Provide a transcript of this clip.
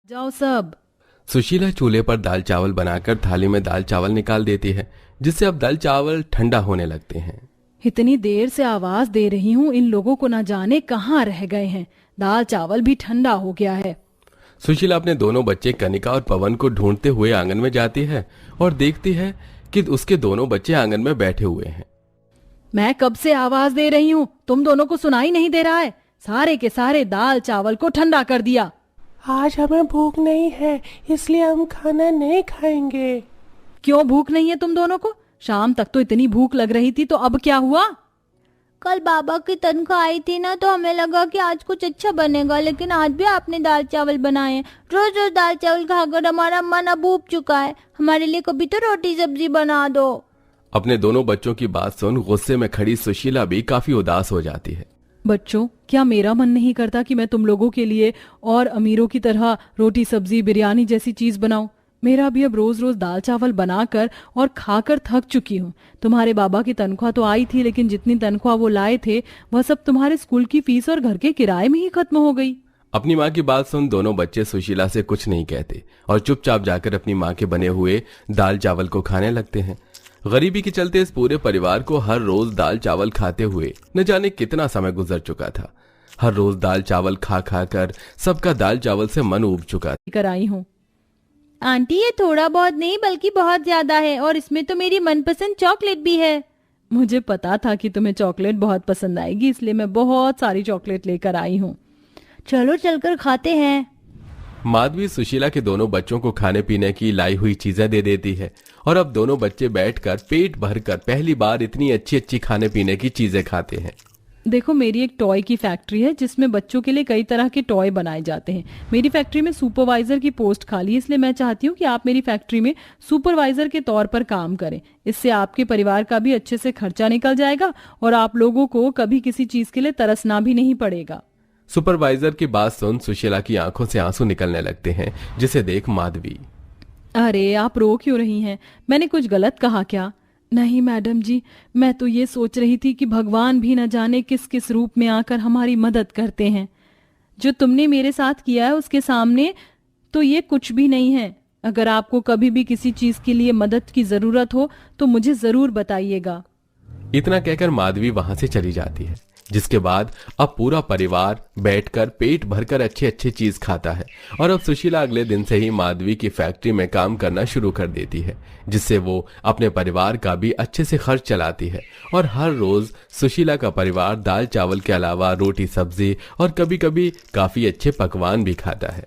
जाओ सब। सुशीला चूल्हे पर दाल चावल बनाकर थाली में दाल चावल निकाल देती है, जिससे अब दाल चावल ठंडा होने लगते हैं। इतनी देर से आवाज दे रही हूँ, इन लोगों को ना जाने कहाँ रह गए हैं। दाल चावल भी ठंडा हो गया है। सुशीला अपने दोनों बच्चे कनिका और पवन को ढूंढते हुए आंगन में जाती है और देखती है कि उसके दोनों बच्चे आंगन में बैठे हुए हैं। मैं कब से आवाज दे रही हूँ, तुम दोनों को सुनाई नहीं दे रहा है? सारे के सारे दाल चावल को ठंडा कर दिया। आज हमें भूख नहीं है, इसलिए हम खाना नहीं खाएंगे। क्यों भूख नहीं है तुम दोनों को? शाम तक तो इतनी भूख लग रही थी, तो अब क्या हुआ? कल बाबा की तनख्वाह आई थी ना, तो हमें लगा कि आज कुछ अच्छा बनेगा, लेकिन आज भी आपने दाल चावल बनाए। रोज रोज दाल चावल खाकर हमारा मन अब ऊब चुका है। हमारे लिए कभी तो रोटी सब्जी बना दो। अपने दोनों बच्चों की बात सुन गुस्से में खड़ी सुशीला भी काफी उदास हो जाती है। बच्चों, क्या मेरा मन नहीं करता कि मैं तुम लोगों के लिए और अमीरों की तरह रोटी सब्जी बिरयानी जैसी चीज बनाऊं? मेरा भी अब रोज रोज दाल चावल बनाकर और खाकर थक चुकी हूँ। तुम्हारे बाबा की तनख्वाह तो आई थी, लेकिन जितनी तनख्वाह वो लाए थे वह सब तुम्हारे स्कूल की फीस और घर के किराए में ही खत्म हो गई। अपनी माँ की बात सुन दोनों बच्चे सुशीला से कुछ नहीं कहते और चुपचाप जाकर अपनी माँ के बने हुए दाल चावल को खाने लगते हैं। गरीबी के चलते इस पूरे परिवार को हर रोज दाल चावल खाते हुए न जाने कितना समय गुजर चुका था। हर रोज दाल चावल खा खा कर सबका दाल चावल से मन उब चुका कर आई हूँ। आंटी, ये थोड़ा बहुत नहीं बल्कि बहुत ज्यादा है, और इसमें तो मेरी मनपसंद चॉकलेट भी है। मुझे पता था कि तुम्हें चॉकलेट बहुत पसंद आएगी, इसलिए मैं बहुत सारी चॉकलेट लेकर आई हूँ। चलो चलकर खाते हैं। माधवी सुशीला के दोनों बच्चों को खाने पीने की लाई हुई चीजें दे देती है और अब दोनों बच्चे बैठकर पेट भरकर पहली बार इतनी अच्छी अच्छी खाने पीने की चीजें खाते हैं। देखो, मेरी एक टॉय की फैक्ट्री है जिसमें बच्चों के लिए कई तरह के टॉय बनाए जाते हैं। मेरी फैक्ट्री में सुपरवाइजर की पोस्ट खाली है, इसलिए मैं चाहती हूँ कि आप मेरी फैक्ट्री में सुपरवाइजर के तौर पर काम करें। इससे आपके परिवार का भी अच्छे से खर्चा निकल जाएगा और आप लोगों को कभी किसी चीज के लिए तरसना भी नहीं पड़ेगा। सुपरवाइजर की बात सुन सुशीला की आंखों से आंसू निकलने लगते हैं, जिसे देख माधवी, अरे आप रो क्यों रही हैं? मैंने कुछ गलत कहा क्या? नहीं मैडम जी, मैं तो ये सोच रही थी कि भगवान भी न जाने किस किस रूप में आकर हमारी मदद करते हैं। जो तुमने मेरे साथ किया है उसके सामने तो ये कुछ भी नहीं है। अगर आपको कभी भी किसी चीज के लिए मदद की जरूरत हो तो मुझे जरूर बताइएगा। इतना कहकर माधवी वहां से चली जाती है, जिसके बाद अब पूरा परिवार बैठकर पेट भरकर अच्छी अच्छी चीज खाता है। और अब सुशीला अगले दिन से ही माधवी की फैक्ट्री में काम करना शुरू कर देती है, जिससे वो अपने परिवार का भी अच्छे से खर्च चलाती है। और हर रोज सुशीला का परिवार दाल चावल के अलावा रोटी सब्जी और कभी कभी काफी अच्छे पकवान भी खाता है।